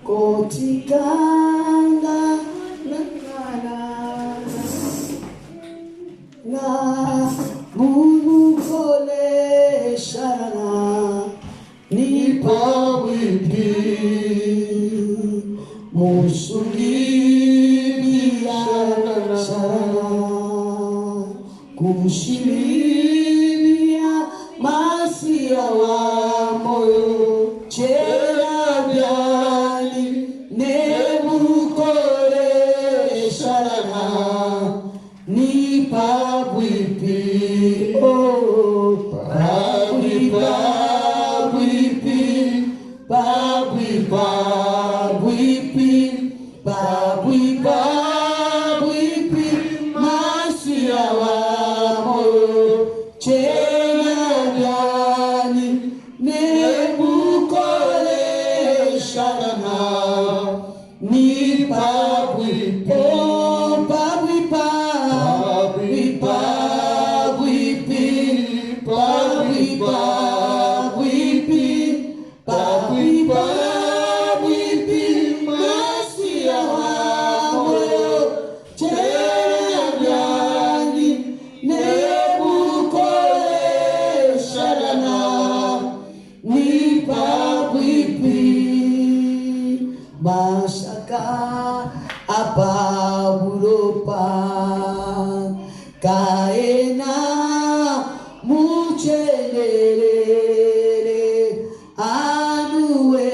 Kotikanga na munu kole shana ni pawiti musugi shana kushiliya masia wa moyo chera byali nebukole shana ni pabwipi oh pabwipi masia wa moyo chena byani nebukole shana ni pabwipi oh Masaka apa buropa kaena muchelele anuwe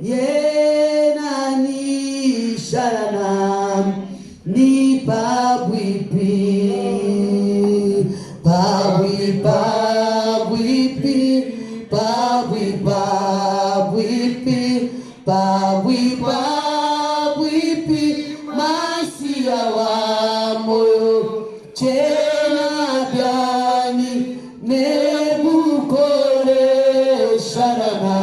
yenani sharana ni pabwipi masia wa moyo chena byani nebukole sharana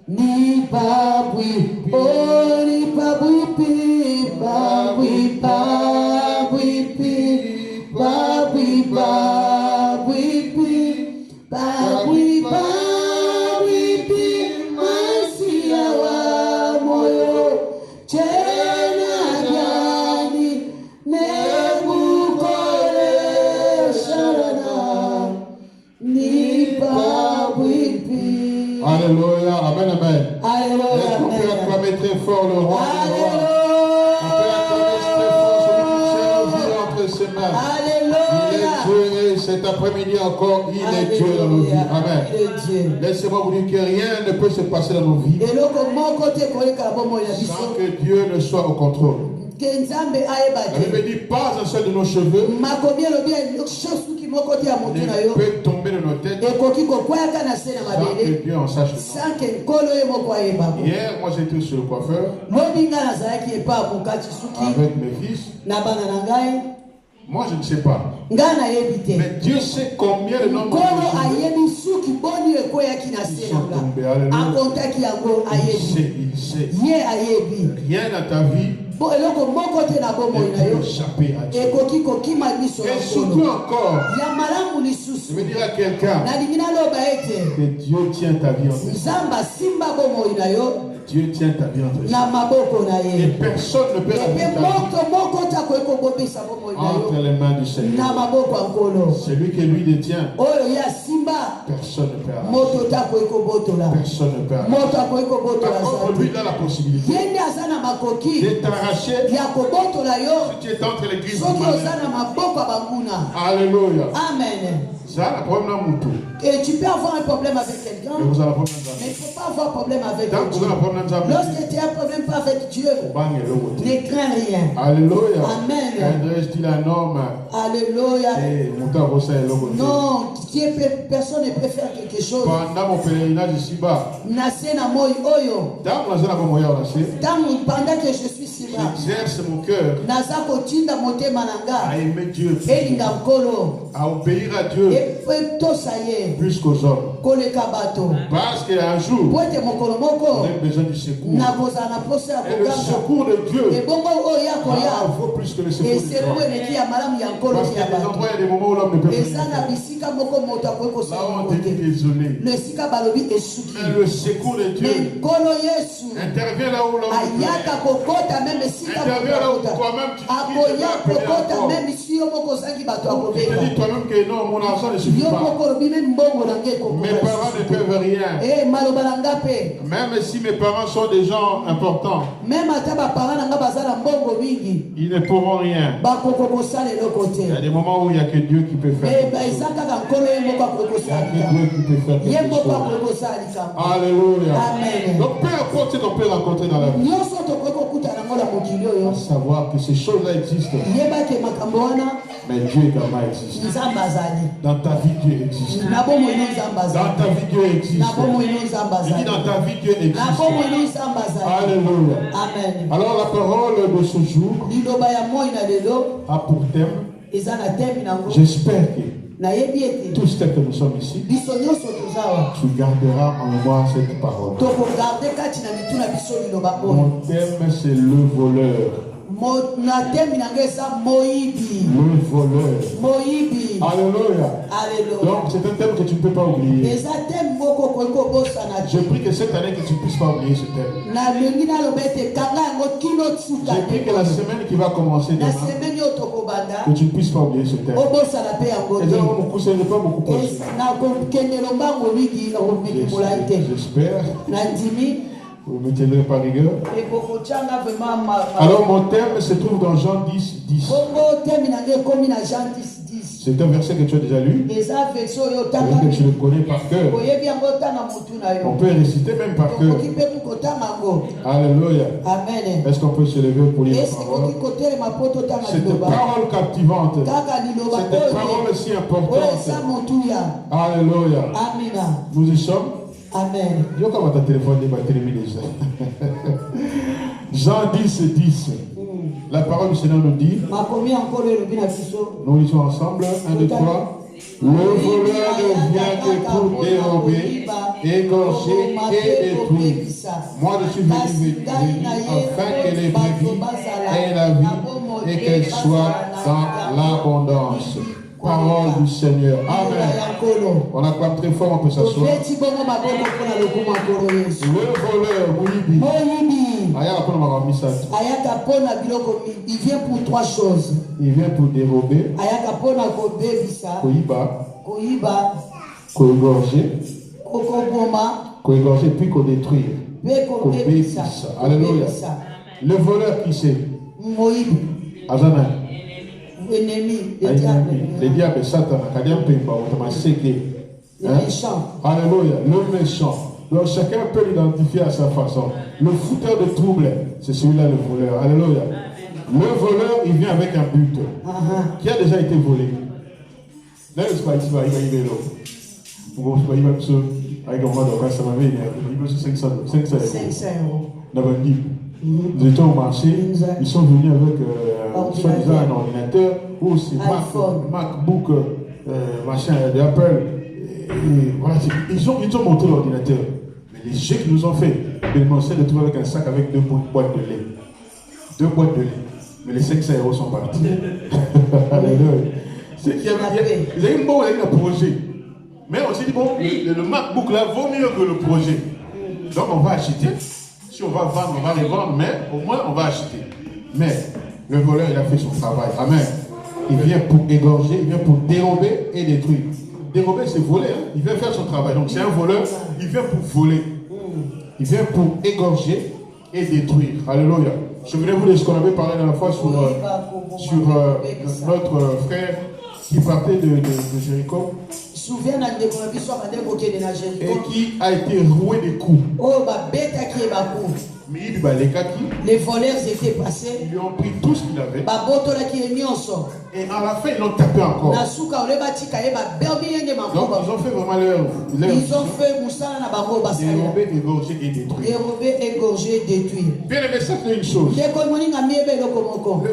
ni pabwipi oh ni pabwipi masia wa moyo chena byani nebukole sharana ni pabwipi. Alléluia, amen, amen. Alléluia, est-ce qu'on peut acclamer très fort le roi? Alléluia. On peut acclamer très fort celui qui tient nos vies entre ses mains. Il est Dieu et cet après-midi encore, il est Dieu dans nos vies. Amen. Laissez-moi vous dire que rien ne peut se passer dans nos vies sans que Dieu ne soit au contrôle. La Bible dit pas un seul de nos cheveux ne peut tomber de nos têtes sans que Dieu en sache. Hier, moi j'étais sur le coiffeur avec mes fils. Moi je ne sais pas. Mais Dieu sait combien de nombre de cheveux sont tombés. Alléluia. Il sait. Rien dans ta vie ne peut échapper à Dieu. Et surtout encore, je veux dire à quelqu'un que Dieu tient ta vie entre ses mains. Dieu tient ta vie entre ses mains. Et personne ne peut arrêter ta vie entre les mains du Seigneur. Celui qui lui détient, personne ne peut arrêter. Personne ne peut arrêter. Par contre, lui il a la possibilité de t'arracher si tu es entre les griffes du malin. Alléluia. Amen. Et tu peux avoir un problème avec quelqu'un, mais il ne faut pas avoir un problème avec Dieu. Lorsque tu as un problème pas avec Dieu, ne crains rien. Alléluia. Amen. Alléluia. Non, personne ne peut faire quelque chose. Pendant que je suis ici-bas, j'exerce mon cœur à aimer Dieu. à obéir à Dieu plus qu'aux hommes. Parce qu'un jour, on a besoin du secours. Et le secours de Dieu vaut plus que le secours de Dieu. Parce qu'il y a des endroits et des moments où l'homme ne peut plus. Là on est désolé. Mais le secours de Dieu intervient là où l'homme ne peut. Intervient là où toi-même tu te dis toi-même que non, mon argent ne suffit pas. Mes parents ne peuvent rien. Même si mes parents sont des gens importants, ils ne pourront rien. Il y a des moments où il n'y a que Dieu qui peut faire quelque chose. Il y a que Dieu qui peut faire quelque chose. Alléluia. Donc peu importe ce qu'on peut rencontrer dans la vie, savoir que ces choses-là existent. Mais Dieu également existe. Dans ta vie, Dieu existe. Dans ta vie, Dieu existe. Il dit dans ta vie, Dieu existe. Alléluia. Amen. Alors la parole de ce jour a pour thème, j'espère que tous tels que nous sommes ici, tu garderas en mémoire cette parole. Mon thème, c'est le voleur. Le voleur. Alléluia. Donc c'est un thème que tu ne peux pas oublier. Je prie que cette année que tu ne puisses pas oublier ce thème. Je prie que la semaine qui va commencer demain, que tu ne puisses pas oublier ce thème. Et donc beaucoup, ce n'est pas beaucoup possible. J'espère. Vous ne me tiendrez pas rigueur. Alors mon thème se trouve dans Jean 10, 10. C'est un verset que tu as déjà lu. Que tu le connais par cœur. On peut réciter même par cœur. Alléluia. Amen. Est-ce qu'on peut se lever pour lire la parole? Cette parole captivante. Cette parole si importante. Alléluia. Nous y sommes. Amen. Jean 10, 10. La parole du Seigneur nous dit. Nous lisons ensemble. 1, 2, 3. Le voleur ne vient que pour dérober, égorger et détruire. Moi je suis venu afin que les brebis aient la vie et qu'elles soient dans l'abondance. Parole du Seigneur. Amen. On acclame très fort, on peut s'asseoir. Le voleur, il vient pour 3 choses. Il vient pour dérober, égorger puis qu'on détruire. Alléluia. Le voleur qui c'est? Azana. Le diable, Satan, alléluia, le méchant. Donc chacun peut l'identifier à sa façon. Le fouteur de trouble, c'est celui-là le voleur. Alléluia. Le voleur, il vient avec un but qui a déjà été volé. Là, il va y avoir Nous étions au marché, ils sont venus avec soi-disant un ordinateur ou c'est MacBook, machin d'Apple. Voilà, ils ont monté l'ordinateur. Mais les jeux qu'ils nous ont fait, ils m'ont essayé de trouver avec un sac avec 2 boîtes de lait. 2 boîtes de lait. Mais les 500 € sont partis. C'est qu'il y avait un projet. Mais on s'est dit, bon, le MacBook là vaut mieux que le projet. Donc on va acheter. Si on va vendre, on va les vendre, mais au moins on va acheter. Mais le voleur, il a fait son travail. Amen. Il vient pour égorger, il vient pour dérober et détruire. Dérober, c'est voler. Hein? Il vient faire son travail. Donc c'est un voleur, il vient pour voler. Il vient pour égorger et détruire. Alléluia. Souvenez-vous de ce qu'on avait parlé la dernière fois sur notre frère qui partait de Jéricho. Et qui a été roué des coups. Les voleurs étaient passés. Ils lui ont pris tout ce qu'il avait. Et à la fin, ils l'ont tapé encore. Donc, ils ont fait vraiment leur ils ont fait dérober, égorger et détruire. dérober, égorger, détruire. Bien aimé, ça c'est une chose. Le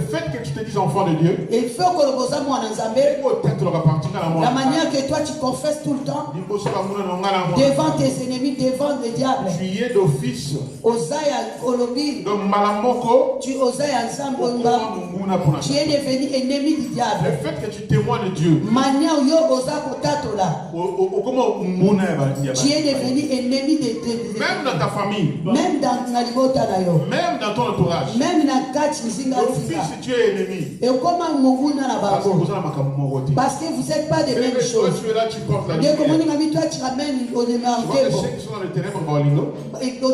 fait que tu te dises enfant de Dieu, la manière que toi tu confesses tout le temps devant tes ennemis, devant le diable. Tu y es d'office. Donc Malamoko, tu es devenu ennemi du diable. Le fait que tu témoignes de Dieu, tu es devenu ennemi de même dans ta famille, même dans ton entourage, même dans d'office tu es ennemi. Parce que vous n'êtes pas des mêmes choses. Tu es là, tu portes la lumière. Tu vois de ceux qui sont dans les ténèbres,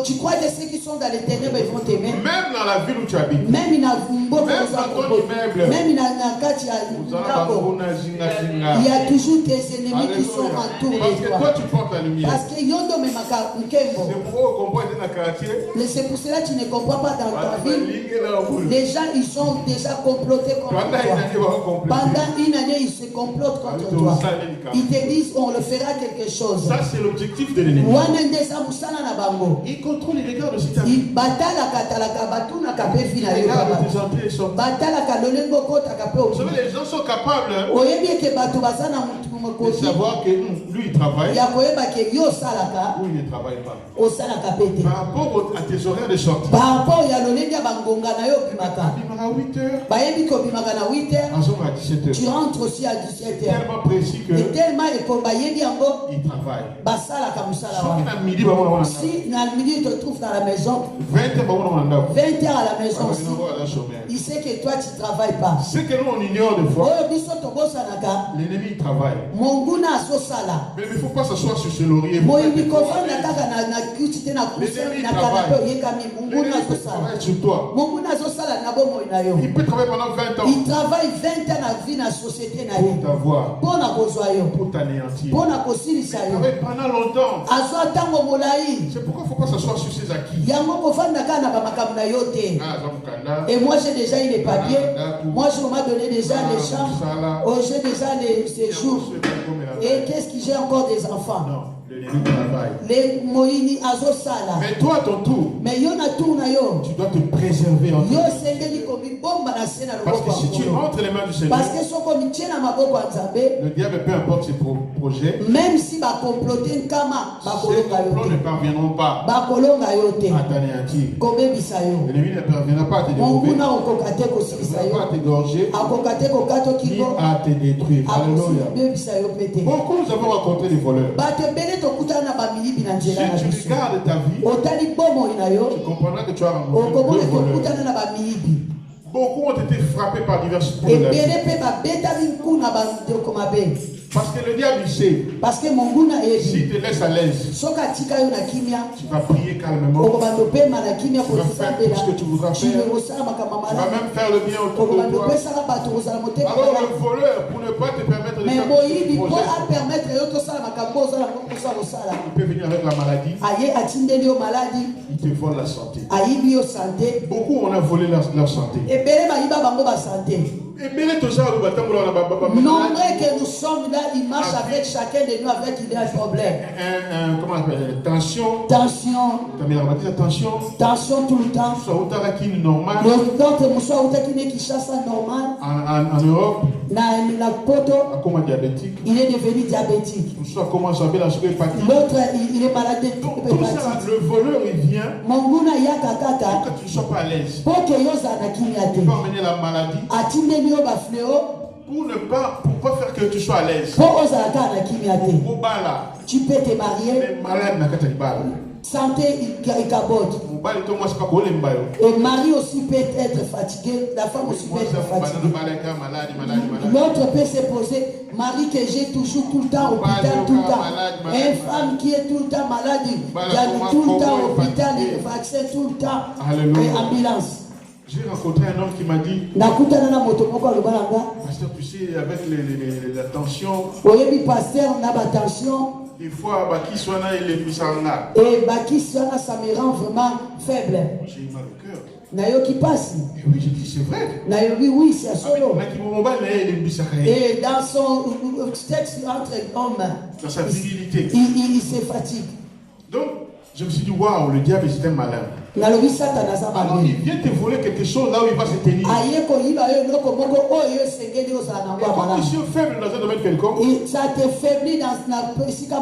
tu crois que ceux qui sont dans les ténèbres ils vont t'aimer. Même dans la ville où tu habites. Même dans ton immeuble. Même dans il y a toujours tes ennemis qui sont autour de toi. Parce que toi tu portes la lumière. Parce que yondo me c'est pour cela que tu ne comprends pas dans ta vie. Les gens ils sont déjà complotés contre toi. Pendant une année ils se complotent contre toi. Ils te disent on le fera quelque chose. Ça c'est l'objectif de l'ennemi. Il contrôle les regards de cette vie. Vous savez, les gens sont capables de savoir que lui il travaille ou il ne travaille pas. Par rapport à tes horaires de sortie. Par rapport à 8 heures, tu rentres aussi à 17 heures. Tellement précis que et tellement il travaille. Si dans le midi tu te trouves dans la maison, 20 heures à la maison aussi, il sait que toi tu ne travailles pas. C'est que nous on ignore des fois. L'ennemi travaille. Mais il ne faut pas s'asseoir sur ce laurier. L'ennemi travaille sur toi. Il peut travailler pendant 20 ans. Il travaille 20 ans dans la société. Pour t'avoir. Pour t'anéantir. Il travaille pendant longtemps. C'est pourquoi il ne faut pas s'asseoir sur ses acquis. Et moi j'ai déjà eu les papiers. Moi je m'ai donné déjà les chambres. J'ai déjà les séjours. Et qu'est-ce que j'ai encore des enfants? Non. Mais toi à ton tour, tu dois te préserver en toi. Parce que si tu rentres les mains du Seigneur, le diable, peu importe ses projets, même si ces complots ne parviendront pas à t'anéantir. L'ennemi ne parviendra pas à te dérober, ne parviendra pas à t'égorger, ni à te détruire. Alléluia. Beaucoup nous avons rencontré des voleurs. Si tu regardes ta vie, tu comprendras que tu as rencontré deux voleurs. Beaucoup ont été frappés par diverses coups de la vie. Parce que le diable il sait. S'il te laisse à l'aise, tu vas prier calmement. Tu vas faire tout ce que tu voudras faire. Tu vas même faire le bien autour de toi. Alors le voleur, pour ne pas te permettre de faire ce projet, il peut venir avec la maladie. Il te vole la santé. Beaucoup on a volé leur santé. Nombreux que nous sommes là, ils marchent avec chacun de nous avec des problèmes. Comment on appelle? Tension. Tension tout le temps. En Europe, il est devenu diabétique. L'autre, il est malade de l'hépatite. Le voleur, il vient pour que tu ne sois pas à l'aise. Il peut emmener la maladie pour ne pas faire que tu sois à l'aise. Tu peux te marier. Mais malade n'a qu'à te barrer. Santé, il cabote. Et le mari aussi peut être fatigué, la femme aussi peut être fatiguée. L'autre peut se poser, mari que j'ai toujours tout le temps hôpital, tout le temps. Une femme qui est tout le temps malade, tout le temps hôpital, vaccin tout le temps, et ambulance. J'ai rencontré un homme qui m'a dit, pasteur, tu sais, avec la tension, Des fois, et Bakiswana, ça me rend vraiment faible. J'ai mal au cœur. Nayo qui passe. Et oui, j'ai dit, c'est vrai. Nayo dit, oui, c'est solo. Et dans son texte entre hommes, dans sa virilité, il se fatigue. Donc, je me suis dit, waouh, le diable est un malin. Alors, il vient te voler quelque chose là où il va se tenir. Quand tu es faible dans un domaine quelconque, ça te faiblit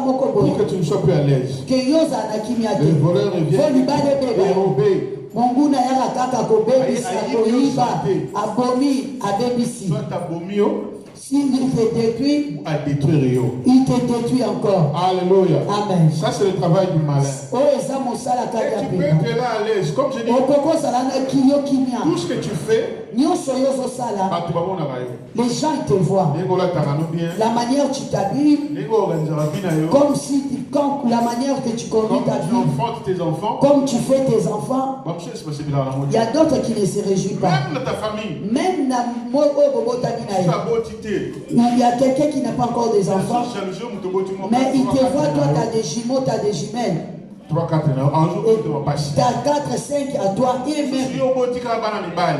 pour que tu ne sois plus à l'aise. Le voleur vient dérober. Monguna yaka kaka kobebisa koiba abomi abebisi. Soit abomi s'il te détruit, à détruire. Il te détruit encore. Alléluia. Amen. Ça c'est le travail du malin. Et tu peux être là à l'aise. Comme je dis, tout ce que tu fais, les gens te voient. La manière tu t'habilles, comme si la manière que tu conduis ta vie, comme tu fais tes enfants. Il y a d'autres qui ne se réjouissent pas. Même dans ta famille. Même il y a quelqu'un qui n'a pas encore des enfants, mais il te voit, toi tu as des jumeaux, tu as des jumelles. 3, 4, un jour, tu as 4, 5 à toi et même.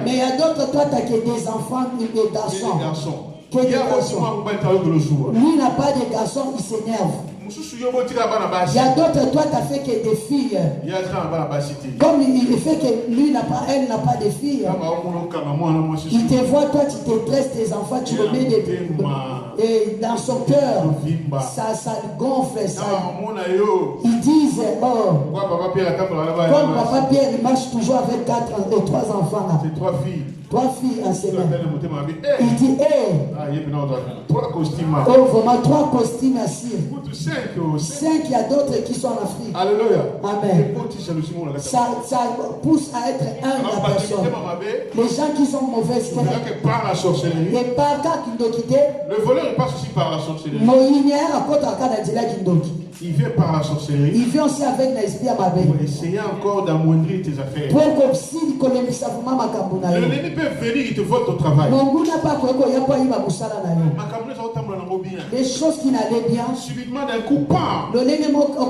Mais il y a d'autres, toi tu as que des enfants et des garçons. Lui n'a pas de garçons, il s'énerve. Il y a d'autres, toi tu as fait que des filles. Comme il fait que lui n'a pas, elle n'a pas de filles. Il te voit, toi tu te tresses tes enfants, tu le mets et dans son cœur, ça gonfle. Ça. Ils disent, oh, comme Papa Pierre, il marche toujours avec 3 enfants. Là. C'est 3 filles. 3 filles en semaine. Il dit, hey, 3 costumes. Oh, vraiment 3 costumes à cire. 5, il y a d'autres qui sont en Afrique. Alléluia. Amen. Ça pousse à être un la personne. Les gens qui sont mauvaises. Et par cas qui doit quitter. Le voleur il passe aussi par la sorcellerie. Il vient par la sorcellerie. Il vient aussi avec l'esprit à ma belle. Pour essayer encore d'amoindrir tes affaires. L'ennemi peut venir, il te vole ton travail. Les choses qui n'allaient bien. Subitement d'un coup, bam.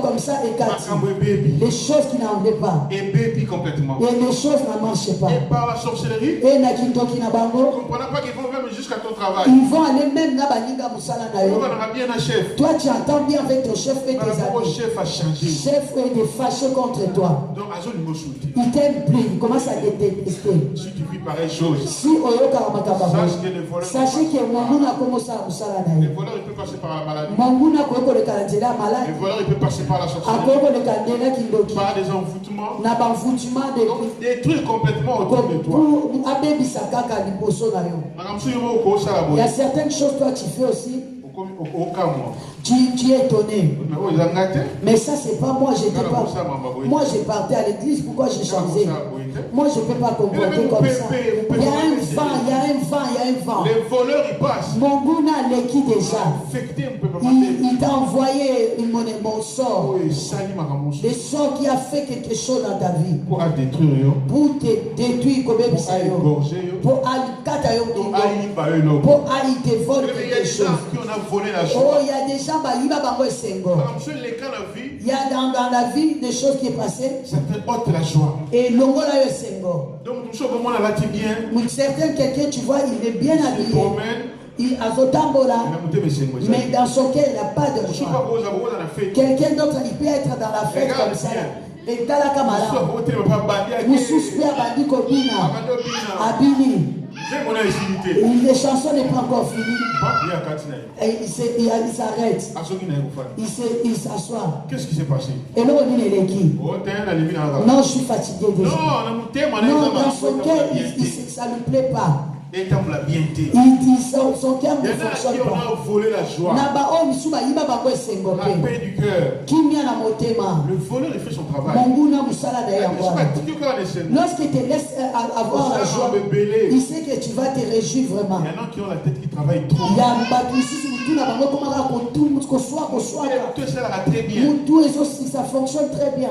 Comme ça les choses qui n'allaient pas. Et baby complètement. Et les choses ne marchaient pas. Et par la sorcellerie. Et ne comprenez pas qu'ils vont même jusqu'à ton travail. Ils vont aller même là bas bien un chef. Toi tu entends bien avec ton chef et tes amis. Chef a changé. Chef est fâché contre toi. Donc il t'aime plus. Il commence à te détester. Si tu vis pareille chose. Si sachez que Manguna commence à le voleur il peut passer par la maladie. Manguna koko le calendrier malade. Le voleur il peut passer par la sorcellerie. Par des envoûtements. Des trucs complètement autour de toi. Il y a certaines choses toi tu fais aussi. Tu es étonné. Mais ça c'est pas moi, j'étais pas. Moi j'ai parti à l'église, pourquoi j'ai changé? Moi je ne peux pas comprendre comme ça. Il y a un vent. Les voleurs ils passent. Mon gouna l'est qui déjà. Il t'a envoyé mon sort. Le sort qui a fait quelque chose dans ta vie. Pour détruire. Pour te détruire comme ça. Pour te voler quelque chose. Oh, il y a des gens qui il y a dans la vie des choses qui sont passées. Certains ôtent la joie. Et l'ongo là est sengo. Donc tout ça comment on l'a bien. Certains quelqu'un tu vois il est bien habillé. Il a là, mais dans son cœur il n'a pas de joie. Quelqu'un d'autre il peut être dans la fête comme ça. Et dans la camarade. Abini. Les chansons n'est pas encore finies. Il s'arrête. Il s'assoit. Qu'est-ce qui s'est passé? Et là, on dit les qui? Non, je suis fatigué déjà. Non, dans son cœur, ça ne lui plaît pas. Et comme la bienté. Il dit son cœur ne fonctionne pas. On a volé la joie. La paix du cœur. Le voleur il fait son travail. Lorsqu'il te laisse avoir la joie, il sait que tu vas te réjouir vraiment. Il y en a qui ont la tête qui travaille trop. Il y a tout ça très bien. Ça fonctionne très bien.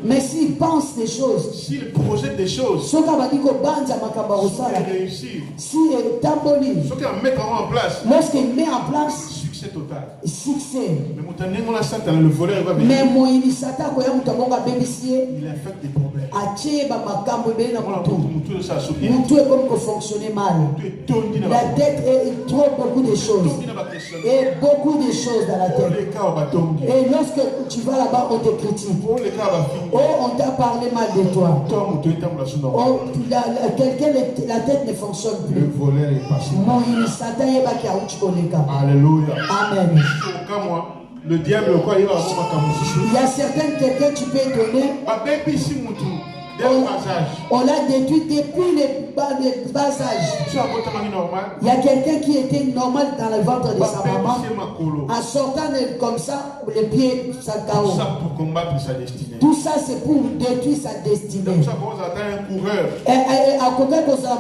Mais s'il pense des choses, s'il projette des choses, si réussit, si lorsqu'il met en place, Succès total. Succès. Mais mon initiateur, il a fait des problèmes. Tout est comme fonctionner mal. La tête est trop beaucoup de choses. Et beaucoup de choses dans la tête. Et lorsque tu vas là-bas, on te critique. Oh, on t'a parlé mal de toi. Oh, la tête ne fonctionne plus. Le voleur est passé. Mon initiateur est pas qui a Alléluia. Amen. Le diable, quoi, il y a certaines quelqu'un tu peux donner. On l'a détruit depuis les bas âges. Il y a quelqu'un qui était normal dans le ventre de sa maman. En sortant comme ça, les pieds, ça chaos. Tout ça pour combattre sa destinée. Tout ça, c'est pour détruire sa destinée. Comme ça, quand on attend un coureur. À côté de ça,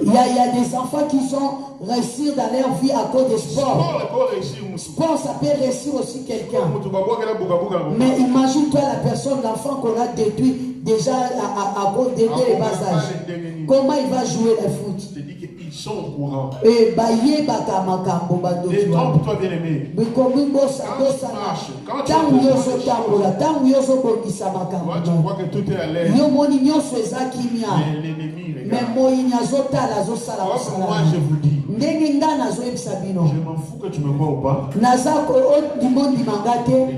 il y a des enfants qui sont réussis dans leur vie à cause du sport. Sport, ça peut réussir aussi quelqu'un. Mais imagine-toi la personne, l'enfant qu'on a détruit déjà à cause des bas âges. Comment il va jouer le foot? Ils sont au courant. Et trompe-toi bien aimé. Quand tu vois que tout est à l'aise. L'ennemi regarde. Moi je vous dis. Je m'en fous que tu me vois ou pas. Le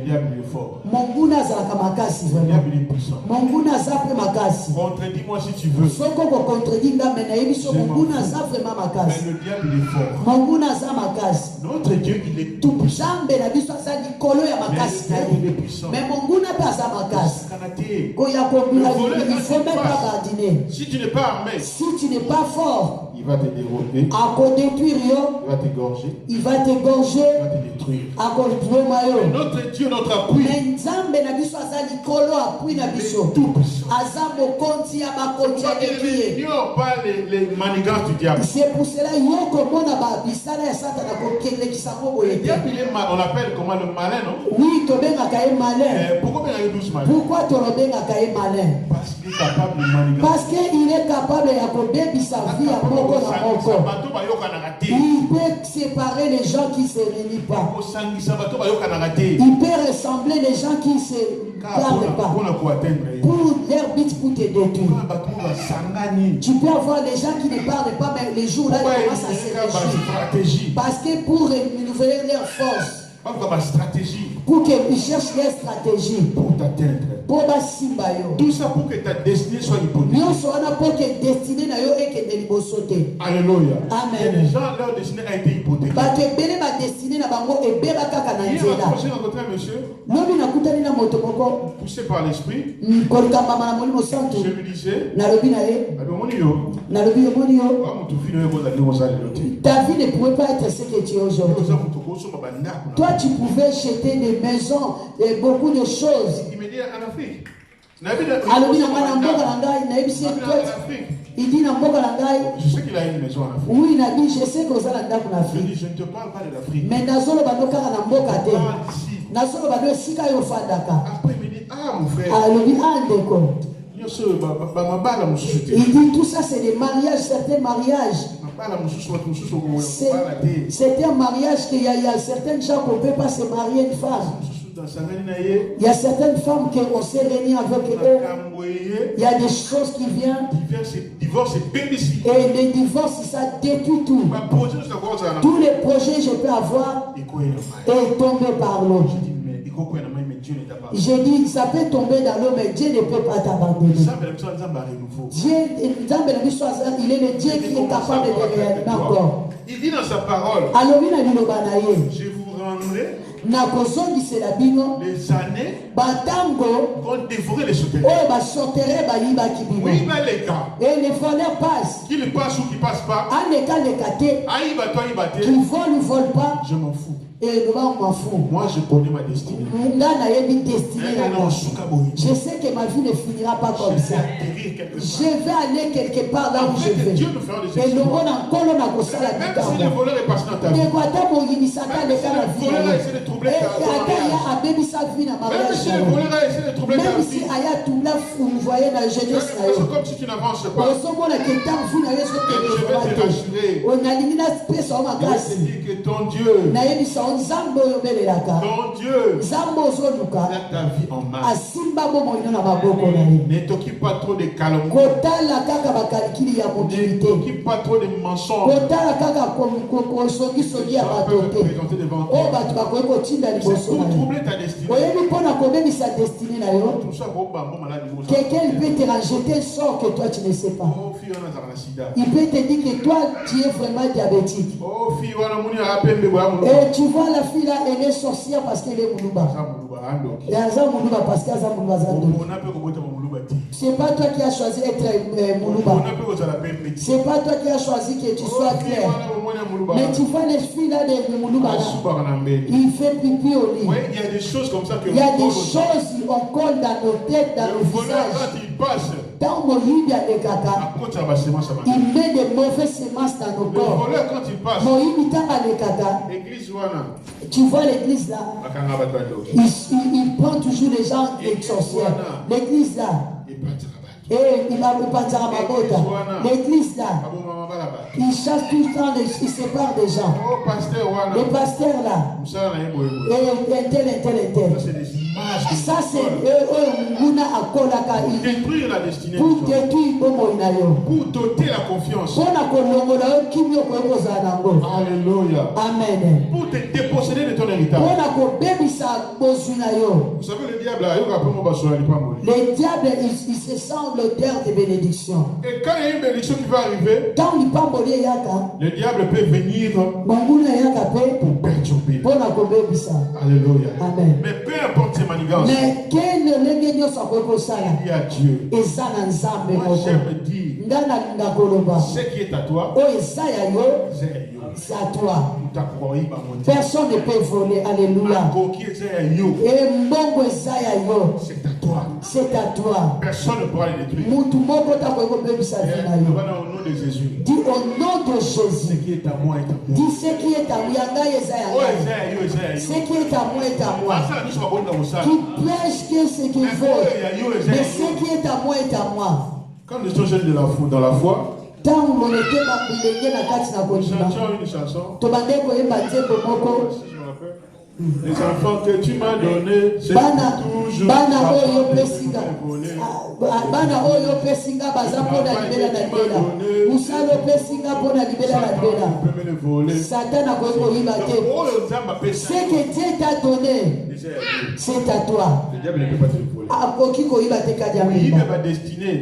diable est fort. Le diable est puissant. Contredis-moi si tu veux. Mais le diable est fort. Notre Dieu, il est tout puissant. Mais le diable il est puissant. Si tu n'es pas armé, si tu n'es pas fort, il va te dérober. Il va t'égorger. Il va t'égorger. Il va te détruire. Notre Dieu, notre appui. Il est tout puissant. N'ignore pas les manigances du diable. C'est pour cela le diable, on l'appelle comment, le malin, non? Oui, tu es malin. Pourquoi il est malin? Pourquoi tu es malin? Parce qu'il est capable de manigancer. Parce qu'il est capable de sa vie à beaucoup. Il peut séparer les gens qui ne se réunissent pas. Il peut ressembler les gens qui ne se parlent pas. Pour leur but, pour te détruire. Tu peux avoir des gens qui ne parlent pas, mais les jours là, ils commencent à se réjouir. Parce que pour renouveler leur force. Pour qu'ils cherchent leur stratégie. Pour t'atteindre. Tout ça pour que ta destinée soit hypothétique. Alléluia. Amen. Et les gens, leur destinée a été hypothétique. Hier, j'ai rencontré un monsieur. Poussé par l'esprit. Je lui disais. Ta vie ne pouvait pas être ce que tu es aujourd'hui. Toi, tu pouvais jeter des maisons et beaucoup de choses. Il me dit en Afrique. Il dit je sais qu'il a une maison en Afrique. Oui, il a dit, je sais que vous allez en Afrique. Je dis, je ne te parle pas de l'Afrique. Mais Après, il me dit, ah mon frère. Il dit, tout ça c'est des mariages, certains mariages. C'est un mariage qu'il y a certaines gens qu'on ne peut pas se marier une femme. Il y a certaines femmes qu'on s'est réunis avec eux. Il y a des choses qui viennent. Et les divorces, ça détruit tout. Tous les projets que je peux avoir est tombé par l'eau. J'ai dit, ça peut tomber dans l'eau, mais Dieu ne peut pas t'abandonner. Dieu, il est le Dieu qui est capable de réanimer encore. Il dit dans sa parole, je vous rendrai les années qu'on dévorait les sauterelles. Oui, mais les cas. Et les voleurs passent. Qu'ils passent ou qu'ils ne passent pas. Qui volent ou volent pas. Je m'en fous. Moi, je connais ma destinée. Je sais que ma vie ne finira pas comme ça. Je vais aller quelque part là où je vais. Dieu nous fera des Et le exploits. Même si les voleurs est passé dans ta vie. Même si les voleurs a essayé de troubler ta mariage. Même si les voleurs a essayé de troubler ta même vie. si aya tout là vous voyez la jeunesse là. C'est comme si tu n'avances pas. Je vais te rassurer. On a limité la paix sur ma grâce. Je te dis que ton Dieu. Ton Dieu. Ta vie en main. Ne t'occupe pas trop de calomnie. Ne t'occupe pas trop de mensonges. Ça peut te présenter devant toi. C'est pour troubler ta destinée. Tout ça, quelqu'un peut te rajouter un sort que toi tu ne sais pas. Il peut te dire que toi tu es vraiment diabétique. Et tu vois la fille là, elle est sorcière parce qu'elle est Moulouba. Et Aza Moulouba parce qu'Aza Moulouba. C'est pas toi qui as choisi d'être Moulouba. C'est pas toi qui as choisi que tu sois clair. Mais tu vois les filles là de Moulouba là, il fait pipi au lit. Il y a des choses comme ça que il y a des choses qu'on colle dans nos têtes, dans nos visages. Dans mon lit, il y a des caca. Il met des mauvaises semences dans nos corps. Quand il passe, tu vois l'église là, il prend toujours les gens des sorcières. L'église là, et il va me prendre à ma botte. L'église là, il chasse tout le temps, il sépare des gens. Les pasteurs là, et tel. Ça c'est détruire la destinée. Pour détruire pour t'ôter la confiance. Alléluia. Amen. Pour te déposséder de ton héritage. Vous savez le diable le diable il se sent l'odeur de bénédiction. Et quand il y a une bénédiction qui va arriver, le diable peut venir pour perturber. Alléluia. Amen. Mais peu importe ses manigances, il y a Dieu. Moi j'aime dire, ce qui est à toi, c'est à toi. Personne ne peut voler. Alléluia. Et c'est à toi. C'est à toi. Personne ne pourra le détruire. Au nom de Jésus. Dis au nom de Jésus. Ce qui est à moi est à moi. Dis ce qui est à moi. Ce qui est à moi est à moi. Qui prêche que ce qu'il veut. Mais ce qui est à moi est à moi. Quand nous sommes jeunes dans la foi, nous chantions une chanson. Les enfants que tu m'as donnés, c'est toujours ce que Dieu t'a donné, c'est à toi. Le diable ne peut pas te voler. Il va destiner.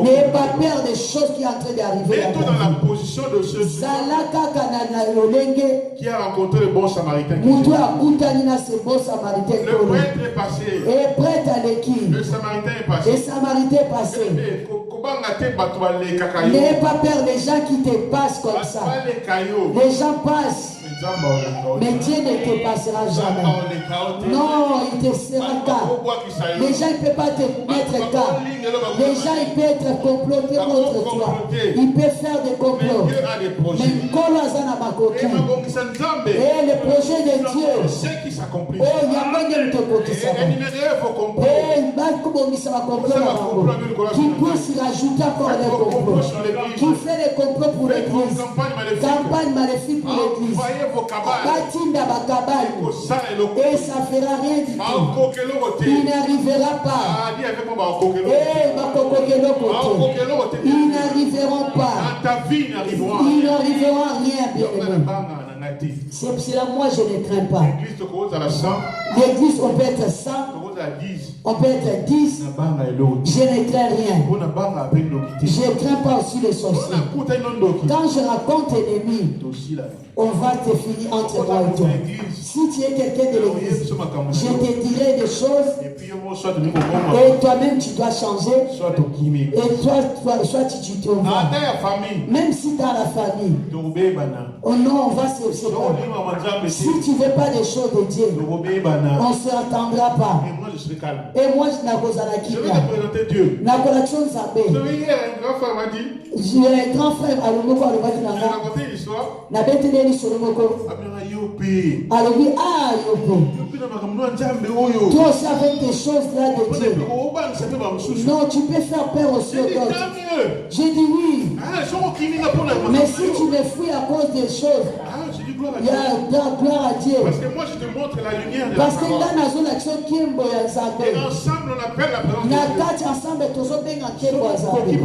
N'aie pas peur des choses qui sont en train d'arriver. Mets-toi dans la position de ceux qui a rencontré le bon samaritain. Le prêtre est passé. Le samaritain est passé. N'aie pas peur des gens qui te passent comme ça. Les gens passent. Mais Dieu ne te passera jamais. Non, il te sera cas. Les gens ne peuvent pas te mettre cas. Les gens ils peuvent être complotés contre toi. Ils peuvent faire des complots. Mais et le projet de Dieu, ce qui s'accomplit. oh, il y a moyen de te compter ça. Qui puisse rajouter encore des complots. Qui fait des complots pour l'église. Campagne maléfique pour l'église. Et ça ne fera rien du tout. Il n'arrivera pas. Ils n'arriveront pas. Dans ta vie, Ils n'arriveront à rien, bien aimé. C'est cela, moi je ne crains pas. L'église, on peut être 100, on peut être 10. Je ne crains rien. Je ne crains pas aussi les sorciers. Quand je raconte ennemi, on va te finir entre moi et toi. Si tu es quelqu'un de l'église, je te dirai des choses et toi-même tu dois changer. Et toi soit tu te vas. Même si dans la famille, oh non, on va se séparer. Si tu ne veux pas des choses de Dieu, on ne se entendra pas. Et moi je n'ai pas Dieu. J'ai un grand frère à l'Omoko à l'Omoko. Alors lui, ah, Yopo. Toi aussi avec des choses là de Dieu. Non, tu peux faire peur aussi aux autres. J'ai dit oui. Mais si tu me fuis à cause des choses, il y a gloire à Dieu. Parce que moi je te montre la lumière de la parce que parole. là, Et ensemble on appelle la présence de Dieu.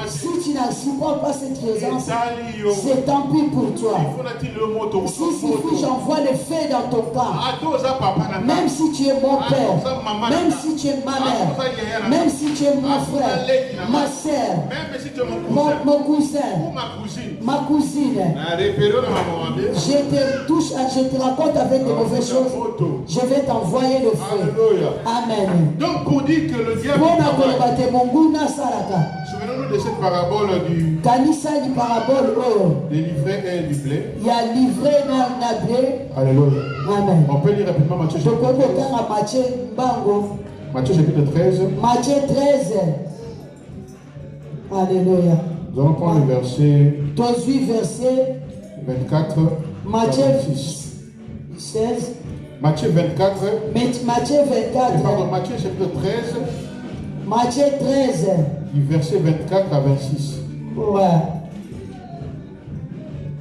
Si tu ne supportes pas cette présence, c'est tant pis pour toi. Si j'envoie le feu dans ton camp, même si tu es mon père, même si tu es ma mère, même si tu es mon frère, ma soeur, mon cousin, ma cousine, je te touche, je te raconte avec de mauvaises choses, je vais t'envoyer le feu. Amen. Donc pour dire que le diable souvenons-nous de cette parabole du livret et du blé. Il y a livré un blé. Alléluia. Amen. On peut lire rapidement Matthieu chapitre 13. Matthieu chapitre 13. Matthieu 13. Alléluia. Nous allons prendre le verset 24. Matthieu 16. Matthieu 24. Matthieu 24. Pardon, Matthieu chapitre 13. Matthieu 13. Du verset 24 à 26. Ouais.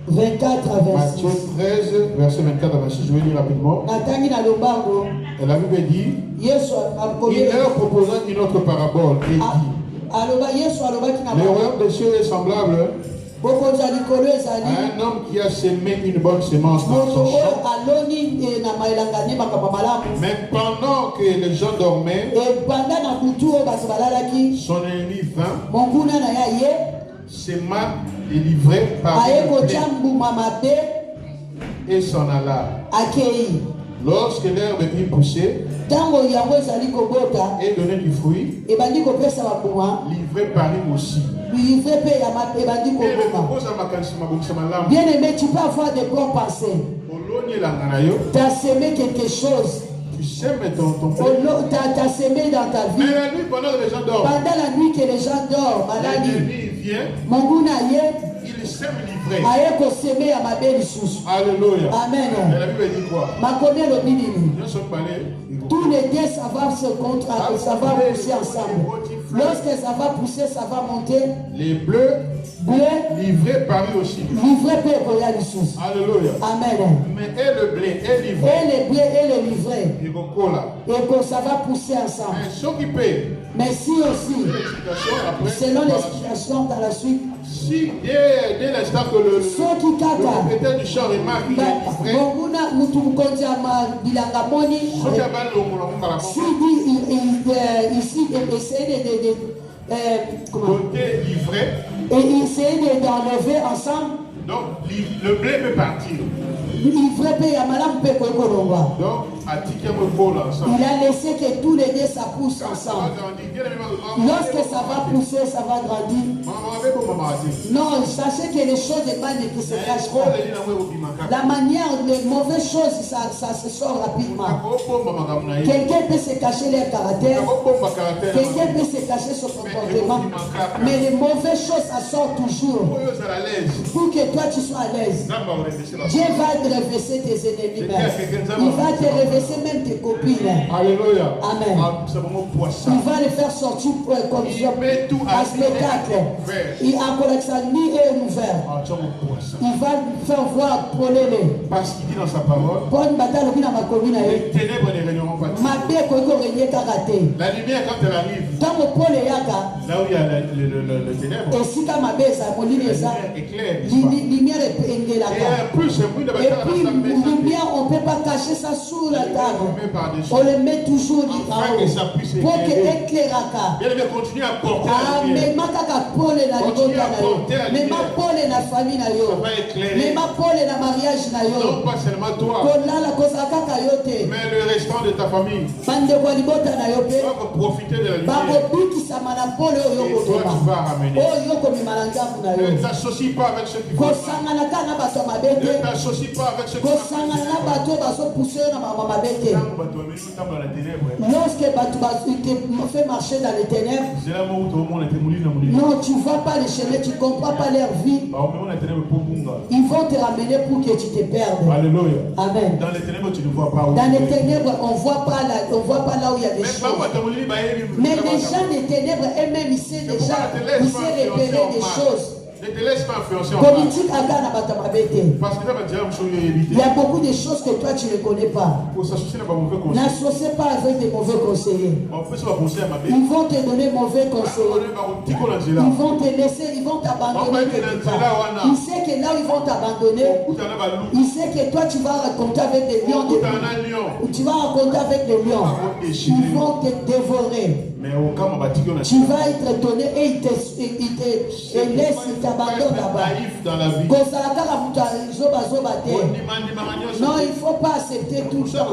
24 à 26. Matthieu 13, verset 24 à 26. Je vais lire rapidement. Et la Bible dit, il leur proposa une autre parabole et dit, le royaume des cieux est semblable à un homme qui a semé une bonne semence dans son champ. Mais pendant que les gens dormaient, son ennemi vint, sema et livré par et s'en alla. Lorsque l'herbe eut poussé et donné du fruit, livré par lui aussi. Bien aimé, tu peux avoir de bonnes pensées. Tu as semé quelque chose. Tu sèmes ton tu as semé dans ta vie. Mais la nuit, pendant que les gens dorment, pendant la nuit que les gens dorment, l'ennemi vient, il sème livré. Alléluia. Amen. Et la Bible dit quoi? Tous les deux, ça va se contre, ça va pousser ensemble. Lorsque ça va pousser, ça va monter. Les bleus, livrés par lui aussi. Alléluia. Amen. Mais et le blé est livré. Et le blé et le livré. Et que ça va pousser ensemble. Mais s'occuper. Mais si aussi, selon l'explication dans la suite, si dès l'instant que le propriétaire du champ remarque qu'il est livré, ici, il essaie côté livré, et il essaie d'enlever ensemble. Donc le blé peut partir. Donc, il a laissé que tous les deux ça pousse ensemble. Lorsque ça va pousser, ça va grandir. Non, sachez que les choses de mal ne se cachent pas. La manière, les mauvaises choses, ça se sort rapidement. Quelqu'un peut se cacher leur caractère. Quelqu'un peut se cacher son comportement. Mais les mauvaises choses, ça sort toujours. Pour que toi tu sois à l'aise. Dieu va te révéler tes ennemis. Il va te révéler laisser même tes copines. Alléluia. Amen. Il va les faire sortir comme un spectacle. Il a ni et ouvert. Il va faire voir pour les. Parce qu'il dit dans sa parole, les ténèbres ne régneront pas. La lumière, quand elle arrive, là où il y a le ténèbre, la lumière éclaire. Et plus, et puis, lumière, on ne peut pas cacher ça sous la table. On le met toujours en haut pour que éclaire. Bien, il continue à porter la lumière. Mais ma pole na famille na yo. Mais ma pole na mariage na yo. Non pas seulement toi, mais le restant de ta famille. Tu vas profiter de la lumière. Et toi, tu vas ramener. Ne t'associe pas avec ceux qui font mal. Ne t'associe pas avec ceux qui font mal. Lorsque tu fais marcher dans les ténèbres, non, tu ne vois pas les chemins, tu ne comprends pas leur vie. Ils vont te ramener pour que tu te perdes. Alléluia. Amen. Dans les ténèbres, tu ne vois pas où. Dans les ténèbres, on ne voit pas là où il y a des choses. Mais les gens des ténèbres eux-mêmes, ils savent déjà, ils savent repérer des choses. Ne te laisse pas influencer en politique mal. Parce que il y a beaucoup de choses que toi tu ne connais pas. N'associe pas avec des mauvais conseillers. Ils vont te donner mauvais conseils. Ils vont te laisser, ils vont t'abandonner quelque part. Ils savent que là où ils vont t'abandonner, ils savent que toi tu vas raconter avec des lions. Tu vas raconter avec des lions. Ils vont te dévorer. Tu vas être étonné et ils te laissent, ils t'abandonnent là-bas. Non, il ne faut pas accepter tout ça.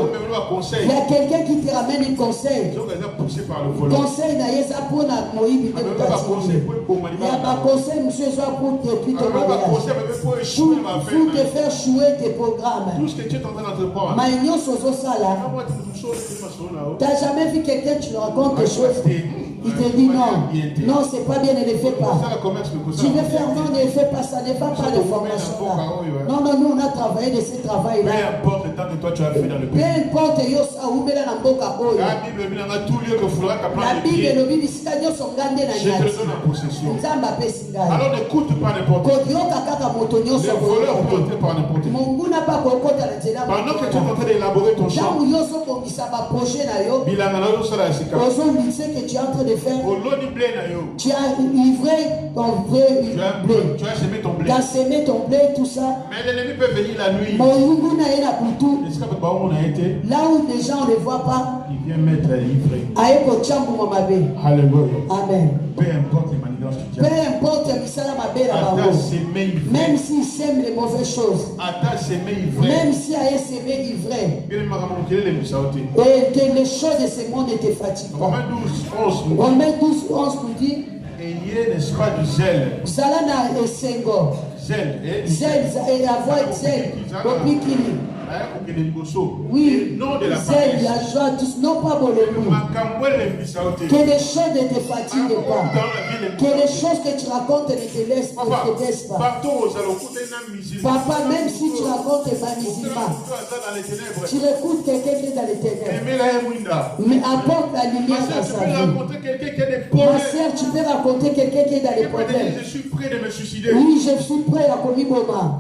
Il y a quelqu'un qui te ramène un conseil. Conseil d'ailleurs, pour la Moïse, il y a un conseil, monsieur, pour te faire chouer tes programmes. Tout ce que tu es en train d'entreprendre. Tu n'as jamais vu quelqu'un, tu lui racontes des choses. Il te dit non, non, c'est pas bien, ne le fais pas. Tu veux faire non, ne le fais pas, ça n'est pas les formations là. Non, non, nous on a travaillé de ce travail-là. Peu importe le temps que toi tu as fait dans le pays. Peu importe, la Bible, le Bible, si tu as son gardé dans je te le donne en possession. Alors n'écoute pas n'importe qui. Les voleurs peuvent entrer par n'importe qui. Pendant que tu es en train d'élaborer ton champ, que tu es en train de faire. Tu as livré ton blé. Tu as semé ton blé. Tu as semé ton blé, tout ça. Mais l'ennemi peut venir la nuit. Là où les gens ne le voient pas, il vient mettre livré. Alléluia. Amen. Peu importe les manigances que tu as. Peu importe même s'ils sèment les mauvaises choses. Même si a semé ivraie. Et que les choses de ce monde étaient fatiguées. Romains 12, 11 nous dit. Ayez, n'est-ce pas, du zèle. Zalana et Sengo. Zèle. Zèle et avoir zèle. Oui, zèle, la joie, tous, non pas pour le coup. Que les choses ne te fatiguent pas. Que les choses que tu racontes ne te laissent pas. Papa, même si tu racontes un musulman, tu écoutes quelqu'un qui est dans les ténèbres. Mais apporte la lumière dans sa vie. Ma soeur, tu peux raconter quelqu'un qui est dans les problèmes. Je suis prêt de me suicider. Oui, je suis prêt à commettre moment.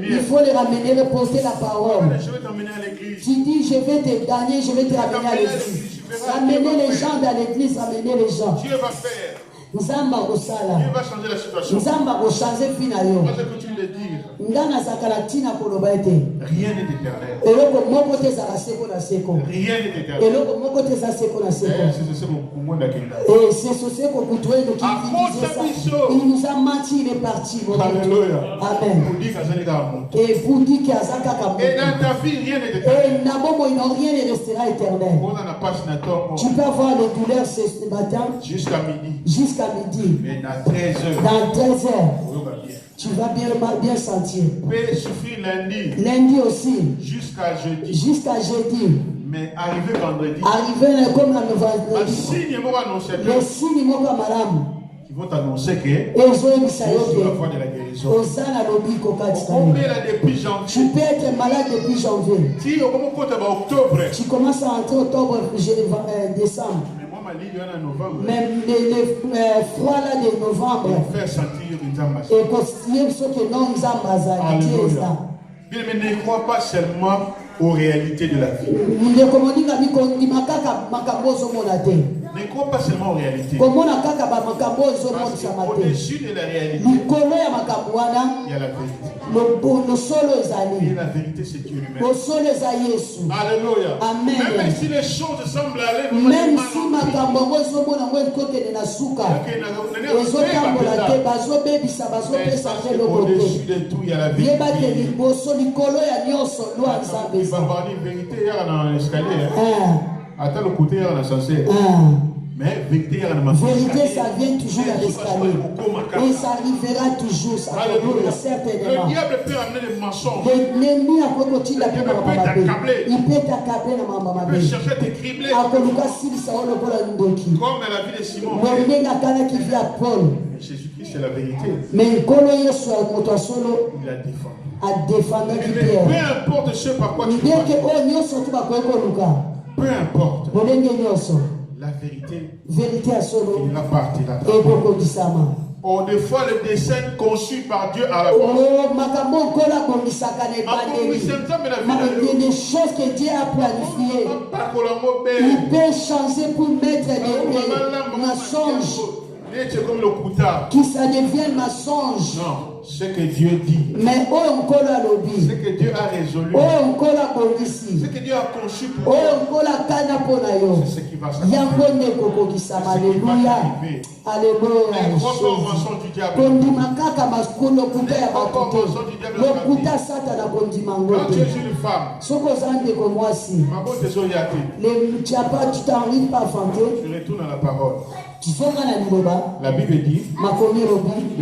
Il faut les ramener, reporter la parole. Je vais t'emmener à l'église. Tu dis, je vais te gagner, je vais te ramener à l'église. Ramener les gens dans l'église, ramener les gens. Dieu va faire. Dieu va changer la situation. Moi, je continue de dire. Rien n'est éternel. Rien n'est éternel. Il nous a menti, il est parti. Alléluia. Amen. Et pour dire qu'il y a et dans ta vie, rien n'est éternel. Rien ne restera éternel. Tu peux avoir les douleurs ce matin jusqu'à midi. Mais dans 13 heures. Dans 13 heures. Tu vas bien sentir. Peut souffrir lundi. Lundi aussi. Jusqu'à jeudi. Mais arrivé vendredi. Comme le vendredi. Le signe pas madame. qui vont t'annoncer que sur la voie de la guérison. Depuis janvier. Tu peux être malade depuis janvier. Tu commences à entrer octobre, décembre. Même les froids là de novembre. Faire sentir et continuer ce que non nous avons. Ne crois pas seulement aux réalités de la vie. Ne crois pas seulement aux réalités. Au-dessus de la réalité, il y a la vérité. Et la vérité, c'est Dieu lui-même. Alléluia. Amen. Même si les choses semblent aller, même si au-dessus de tout, il y a la vérité. Il va avoir une vérité dans l'escalier. Attends le côté dans l'ascenseur. Mais vérité, ça vient toujours à l'escalier. Et ça arrivera toujours. Ça arrivera certainement. Le diable peut amener des mensonges. L'ennemi a côté la il peut t'accabler. Il peut t'accabler. Il peut chercher à te cribler. Comme la vie de Simon. Jésus-Christ, c'est la vérité. Mais il a défendu. Peu importe ce par quoi tu passes. Peu importe. La vérité, il partira. Oh, des fois, le dessein conçu par Dieu à la force. Des choses que Dieu a planifiées. Il peut changer pour mettre des mensonges. Qui ça devienne mensonge. Non, ce que Dieu dit. Mais ce que Dieu a résolu. Ce que Dieu a conçu pour toi. C'est ce qui va s'accomplir. Alléluia. Alléluia. Quand tu es une femme, tu t'arrives pas à tu retournes à la parole. La Bible dit il a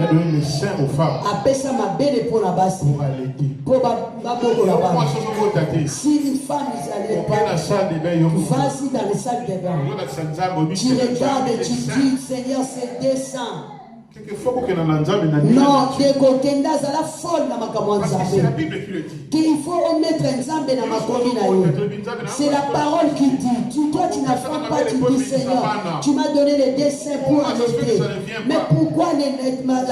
donné le sein aux femmes pour allaiter. Si une femme n'allait pas, vas-y dans les salles de bain. Tu regardes et tu dis, Seigneur, c'est décent. Non, c'est la Bible qui le dit. Qu'il faut mettre un zambe dans ma commune. C'est la parole qui dit. Toi, tu n'as pas, tu dis, Seigneur, tu m'as donné les dessins pour allaiter. Mais pourquoi la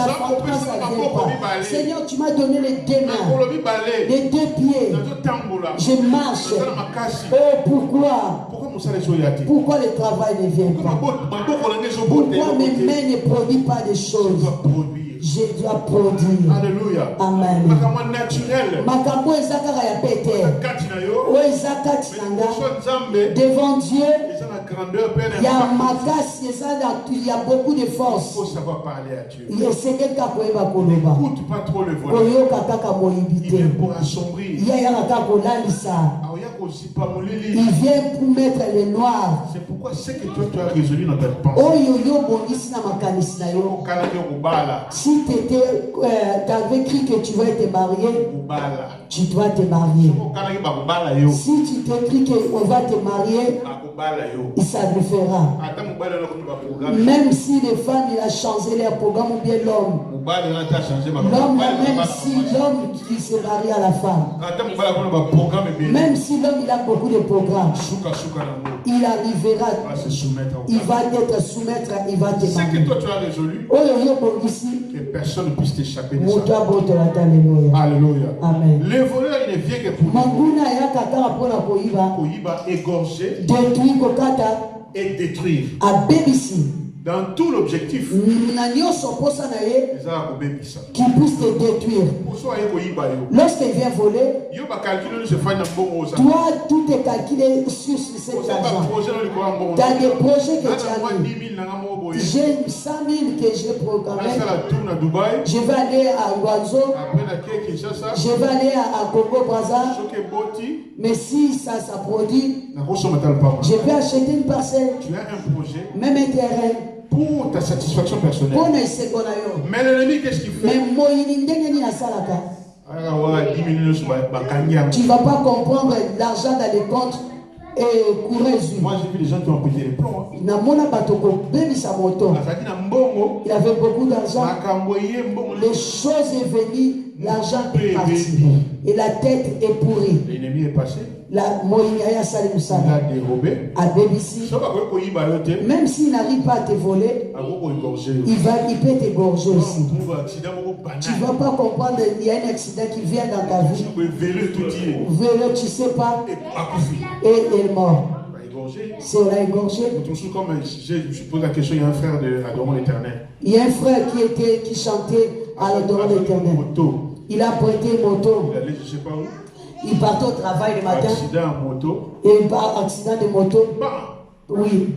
femme ça ne vient pas? Seigneur, tu m'as donné les deux mains, les deux pieds. Je marche. Oh, pourquoi? Pourquoi le travail ne vient pas? Pourquoi mes mains ne produisent pas de choses? Je dois produire. Alléluia. Amen. Naturel. Devant Dieu, il y a beaucoup de force. Il faut savoir parler à Dieu. N'écoute pas trop le volant. Il vient pour assombrir. Il vient pour mettre les noirs. C'est pourquoi ce que toi tu as résolu dans ta pensée. Si tu avais cru que tu vas te marier, tu dois te marier. Si tu t'écris qu'on va te marier, ça le fera. Même si les femmes il a changé leur programme ou bien l'homme. L'homme, même si l'homme qui se marie à la femme. Même si l'homme il a beaucoup de programmes. Il arrivera. Il va être soumettre, il va te marier. C'est que toi tu as résolu. Que personne ne puisse t'échapper de ça. Alléluia. Amen. Le voleur, il ne vient que pour égorger et détruire. Dans tout l'objectif, qui puisse te détruire. Lorsqu'il vient voler, toi, tout est calculé sur cet argent. Tu as des projets que tu as mis. J'ai 100 000 que j'ai programmé. Je vais aller à Ouazo. Je vais aller à Congo Brazza. Mais si ça produit, je peux acheter une parcelle. Tu as un projet. Même un terrain. Pour ta satisfaction personnelle. Mais l'ennemi, qu'est-ce qu'il fait? Tu ne vas pas comprendre l'argent dans les comptes Moi j'ai vu des gens qui ont pété les plombs. Il avait beaucoup d'argent. Les choses est venues, l'argent est parti. Et la tête est pourrie. L'ennemi est passé. Il a dérobé. Même s'il n'arrive pas à te voler, il peut t'égorger aussi. Tu ne vas pas comprendre, il y a un accident qui vient dans ta vie. Vélo, tu ne sais pas. Et il est mort. C'est on l'a égorgé. Comme je pose la question, il y a un frère de Adorons l'Éternel. Il y a un frère qui chantait à Adorons l'Éternel. Il a prêté moto. Il allait je ne sais pas où. Il partait au travail le matin. Accident en moto. Et par accident de moto. Oui.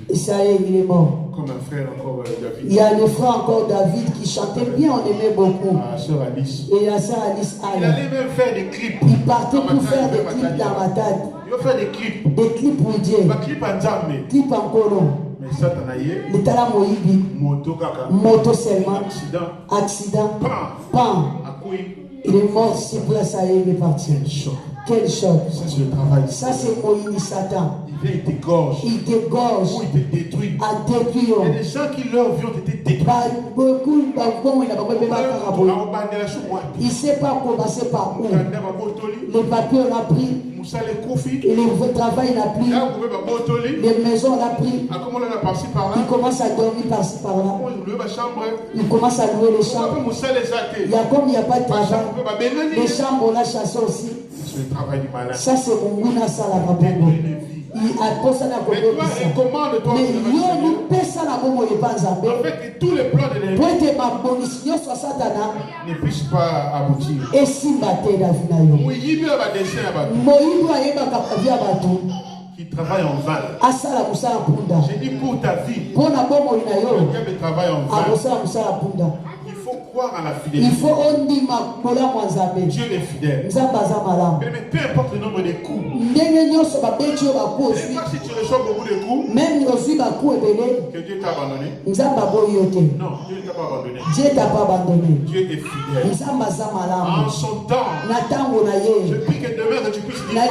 Et ça y est, il est mort. Comme un frère encore David. Il y a le frère encore David qui chantait bien, on aimait beaucoup. La sœur Alice. Et la sœur Alice. Il allait même faire des clips. Il partait pour faire des clips dans ma tête. Il va faire des clips. Des clips pour Dieu. Clip en Zambé. Clip en Kolo. Mais ça t'en a eu. L'état Moïbi. Moto kaka. Moto seulement. Accident. Pan. Il est mort, c'est pour ça il est parti. Quel choc. Ça c'est le travail. Ça c'est Moïse Satan. Il dégorge. Il dégorge. Ou il te détruit. À détruire. Il y a des gens qui leur vie ont été détruits. Beaucoup il ne sait pas commencer par où. Les papiers on a pris. Et le travail on a pris. Les maisons on a pris. Il commence à dormir par-ci par-là. Il commence à louer les chambres. Il y a comme il n'y a pas de travail. Les chambres on a chassé aussi. Ça c'est mon mouna ça la babongo. Il a posé la commande. Mais nous pèse la bombe et pas Zambé. En fait, tous les plans de l'ennemi ne puissent pas aboutir. Et si batté la finale. Qui travaille en vain. J'ai dit pour ta vie. Quelqu'un qui travaille en vain. Il faut croire à la fidélité. Il faut Dieu est fidèle. Mais peu importe le nombre de coups. Même si tu reçois beaucoup de coups. Que Dieu t'a abandonné. Non, Dieu ne t'a pas abandonné. Dieu t'a pas abandonné. Dieu est fidèle. En son temps. Je prie que demain que tu puisses dire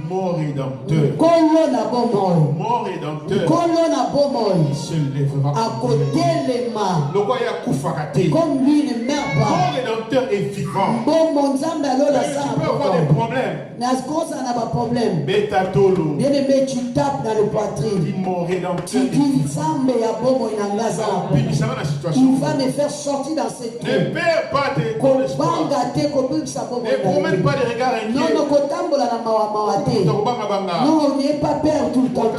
mort rédempteur. Mort rédempteur. Il se lèvera. Comme lui ne meurt pas. Mort rédempteur est vivant. Tu peux avoir des problèmes. Bien aimé, tu tapes dans le poitrine. Tu dis, il va me faire sortir dans cette truc. Ne perds pas tes espoirs. Ne promène pas des regards inquiets. Non, n'ayez pas peur tout le temps.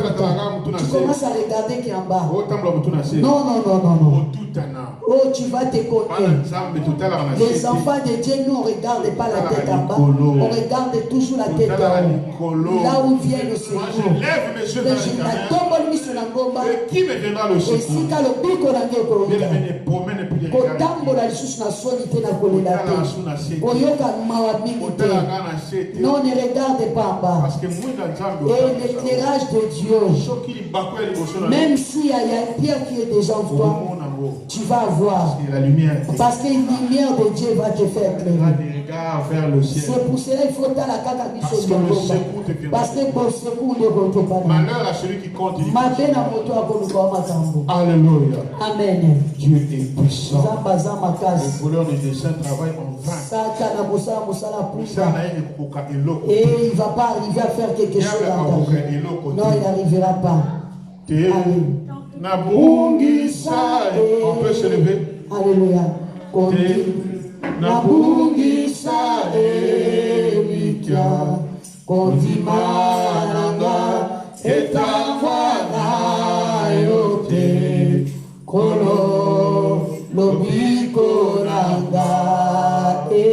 Tu commences à regarder qui est en bas. Non. Oh, tu vas te connaître. Les enfants de Dieu, nous, on ne regarde pas la tête en bas. On regarde toujours la tête en haut. Là où vient le secours. Qui me viendra le secours? Non, ne regarde pas en bas. Et l'éclairage de Dieu, même s'il y a une pierre qui est déjà en toi, tu vas voir. Parce que la lumière de Dieu va te faire éclairer. C'est pour cela qu'il faut être à la caca. Parce que pour ce coup, ne pas. Malheur à celui qui continue. Alléluia. Amen. Dieu est puissant. Les voleurs des desseins travaillent en vain. Et il ne va pas arriver à faire quelque chose dans ta vie. Non, il n'arrivera pas. On peut se lever. Alléluia. Nabungisa Elikia Kondima Nanga Etangwana Yote Kolo Lobiko Nanga Te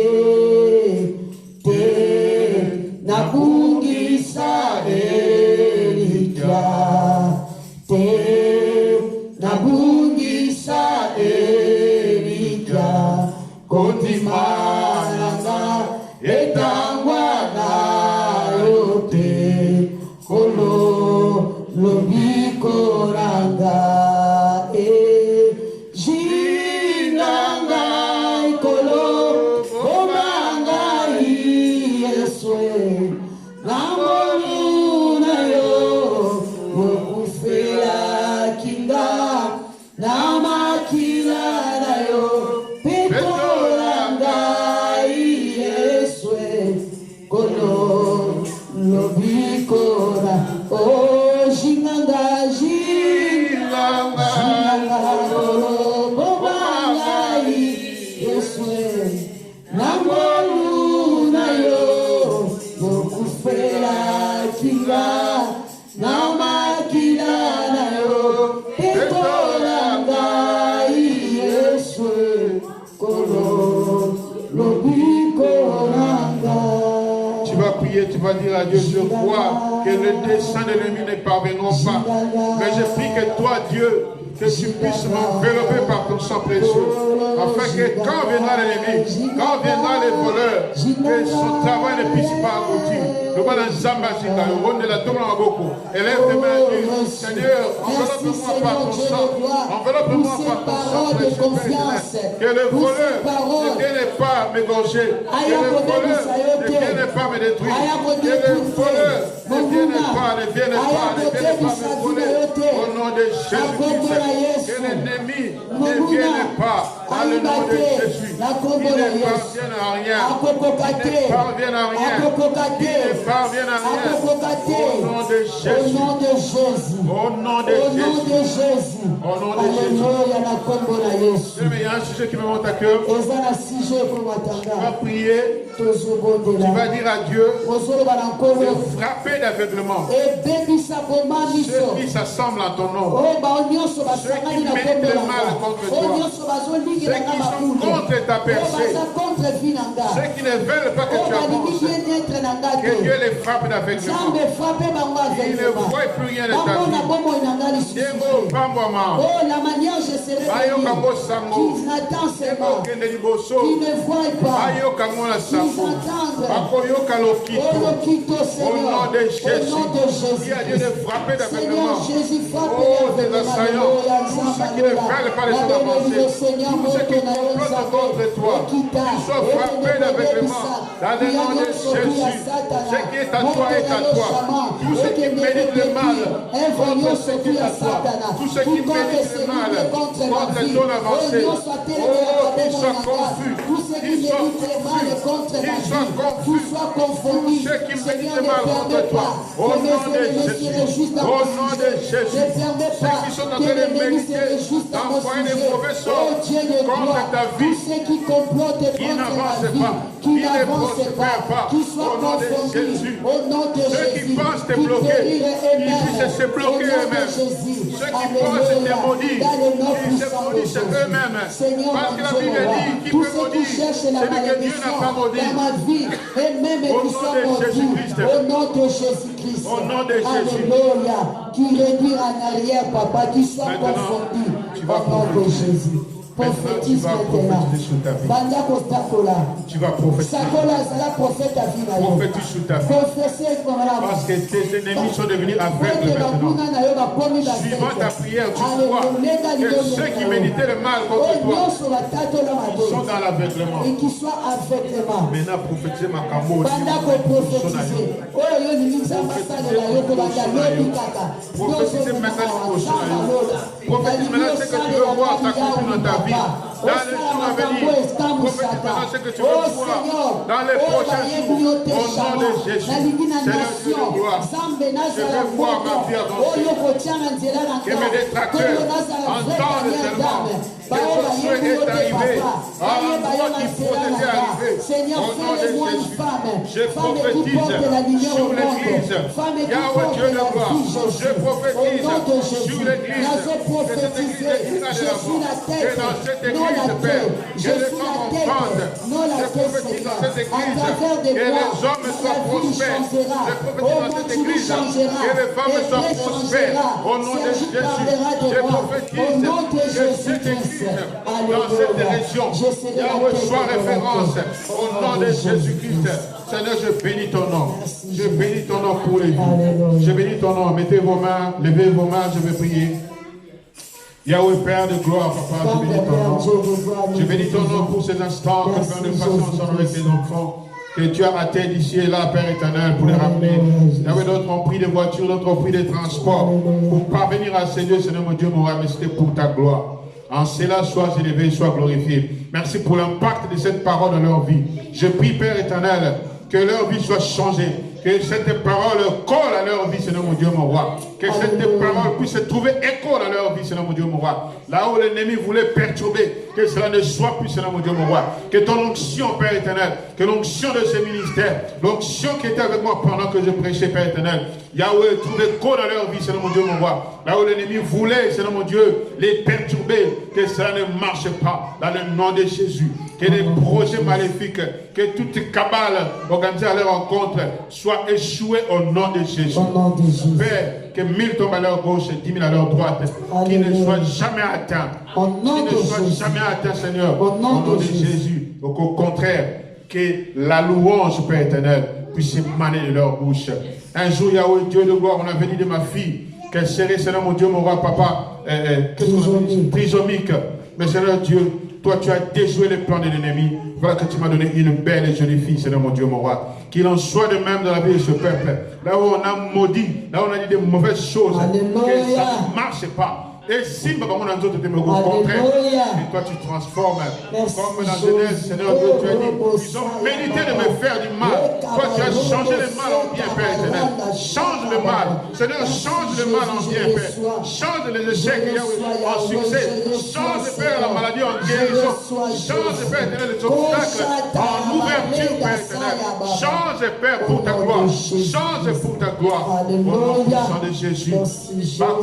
Nabungisa Elikia Te Nabungisa Elikia Kondimananga etangwana yote kolo lobiko ranga jinanga kolo omanga yeswe prier, tu vas dire à Dieu, je crois que le dessein de l'ennemi ne parviendront pas. Mais je prie que toi, Dieu, que tu puisses m'envelopper par ton sang précieux, afin que quand viendra l'ennemi, quand viendra les voleurs, que son travail ne puisse pas aboutir. Le bon Zamba Sika, le rond de la tombe à beaucoup. Élève tes mains, Seigneur, enveloppe-moi par ton sang, enveloppe-moi par ton sang précieux, que le voleur ne vienne pas m'égorger, que le voleur ne vienne pas me détruire, que le voleur ne vienne pas me voler, au nom de Jésus-Christ, que l'ennemi ne vienne pas, dans le nom de Jésus, il ne parvienne à rien, il ne parvienne à rien, il ne parvienne à rien, au nom de Jésus, au nom de Jésus, au nom de Jésus, au nom de Jésus. Il y a un sujet qui me monte à cœur. Tu vas prier, tu vas dire à Dieu de frapper d'aveuglement ceux qui s'assemblent à ton nom, ceux qui mettent le mal contre toi, ceux qui sont contre ta percée, ceux qui ne veulent pas que tu avances, que Dieu les frappe d'aveuglement. Ils ne voient plus rien de ta vie. La manière je serai qui n'attend seulement, qui ne voit pas, qui au nom de Jésus, qui a Dieu de frapper d'aveuglement. Oh, tes assaillants, tous ceux qui ne veulent pas les choses avancer, tous ceux qui complotent contre toi, qu'ils soient frappés d'aveuglement. Dans le nom de Jésus, ce qui est à toi est à toi. Tous ceux qui méditent le mal contre ce qui est à toi, tous ceux qui méditent le mal contre ton avancée, oh, qu'ils soient confus, qu'ils soient confus, tous ceux qui méditent le mal contre toi, au nom de Jésus, au nom de Jésus, ceux qui sont en train de méditer d'envoyer des mauvais sorts contre ta vie, qui n'avancent pas, qui ne prospèrent pas, au nom de Jésus, ceux qui pensent te bloquer, ils puissent se bloquer eux-mêmes, ceux qui pensent te maudire, ils se maudissent eux-mêmes, parce que la Bible dit, qui peut maudire, celui que Dieu n'a pas maudit, au nom de Jésus-Christ, au nom de Jésus, qui réduit en arrière, papa, qui soit confondu au nom de Jésus. Prophétise maintenant. Tu vas prophétiser. Prophétise sur ta vie. Parce que tes ennemis sont devenus aveugles maintenant. Suivant ta prière, tu vois que ceux qui méditaient le mal contre toi sont dans l'aveuglement. Maintenant, prophétisez ma camo. Prophétisez maintenant prophétise maintenant ce que tu veux voir s'accomplir dans ta vie. Dans les jours à venir, prophétise maintenant ce que tu veux voir dans les prochains jours. Au nom de Jésus, Seigneur Dieu de gloire, je veux voir ma vie avancer. Que mes détracteurs entendent seulement que Josué est arrivé à l'endroit qu'il faut être arrivé. Au nom de Jésus, je prophétise sur l'église. Yahweh Dieu de gloire, je prophétise sur l'église. Que cette église est une de la mort. Que dans cette église, Père, que les femmes entendent. Je prophétise dans cette église que les hommes soient prospères. Je prophétise dans cette église que les femmes soient prospères. Au nom de Jésus, je prophétise que cette église, dans cette région, Yahweh soit référence. Au nom de Jésus-Christ. Seigneur, je bénis ton nom. Je bénis ton nom pour les vies. Je bénis ton nom. Mettez vos mains, levez vos mains, je vais prier. Yahweh, Père de gloire, Papa, je bénis ton nom. Je bénis ton nom pour ces instants que Père de patience avec tes enfants, que tu as raté d'ici et là, Père éternel, pour les ramener. Yahweh, d'autres ont pris des voitures, d'autres ont pris des transports pour parvenir à ces lieux, Seigneur mon Dieu, mon roi, mais c'était pour ta gloire. En cela, sois élevé, sois glorifié. Merci pour l'impact de cette parole dans leur vie. Je prie, Père éternel, que leur vie soit changée, que cette parole colle à leur vie, Seigneur mon Dieu, mon roi. Que cette parole puisse trouver écho dans leur vie, Seigneur mon Dieu, mon roi. Là où l'ennemi voulait perturber, que cela ne soit plus, Seigneur mon Dieu, mon roi. Que ton onction, Père éternel, que l'onction de ce ministère, l'onction qui était avec moi pendant que je prêchais, Père éternel, Yahweh, trouve écho dans leur vie, Seigneur mon Dieu, mon roi. Là où l'ennemi voulait, Seigneur mon Dieu, les perturber, que cela ne marche pas, dans le nom de Jésus. Que les projets maléfiques, que toute cabale organisée à leur rencontre soit échouée au nom de Jésus. Père, que 1000 tombent à leur gauche et 10 000 à leur droite, qui ne soient jamais atteints, qui ne soient jamais atteints, Seigneur, au nom de Jésus. Donc au contraire, que la louange, Père éternel, puisse émaner de leur bouche. Un jour, Yahweh, Dieu de gloire, on a venu de ma fille, qu'elle serait, Seigneur mon Dieu, mon roi, papa, trisomique. Mais Seigneur Dieu, toi, tu as déjoué les plans de l'ennemi. Voilà que tu m'as donné une belle et jolie fille, Seigneur mon Dieu, mon roi. Qu'il en soit de même dans la vie de ce peuple. Là où on a maudit, là où on a dit de mauvaises choses, que ça ne marche pas. Et si au contraire, et toi tu transformes, comme dans Genèse, Seigneur Dieu, tu as dit, ils ont médité de me faire du mal. Toi tu as changé le mal en bien, Père éternel. Change le mal, Seigneur, change le mal en bien, Père. Change les échecs en succès. Change, Père, la maladie en guérison. Change, Père éternel, les obstacles en ouverture, Père éternel. Change, Père, pour ta gloire. Change pour ta gloire. Au nom puissant de Jésus. Seigneur,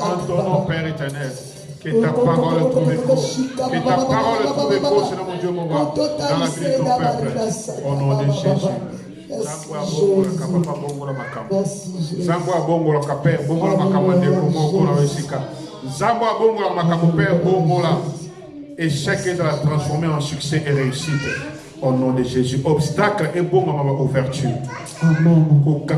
en ton nom, Père éternel, que ta parole trouve écho, que ta parole trouve écho, Seigneur mon Dieu, mon roi, dans la vie de ton peuple, au nom de Jésus. Échec est transformé en succès et réussite. Au nom de Jésus, obstacle est bon à ma ouverture. Amen. Que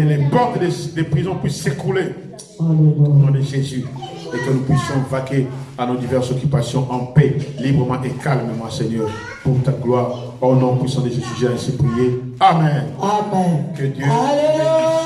les portes des prisons puissent s'écrouler. Au nom de Jésus. Et que nous puissions vaquer à nos diverses occupations en paix, librement et calmement, Seigneur, pour ta gloire. Au nom puissant de Jésus, j'ai ainsi prié. Amen. Amen. Que Dieu. Alléluia.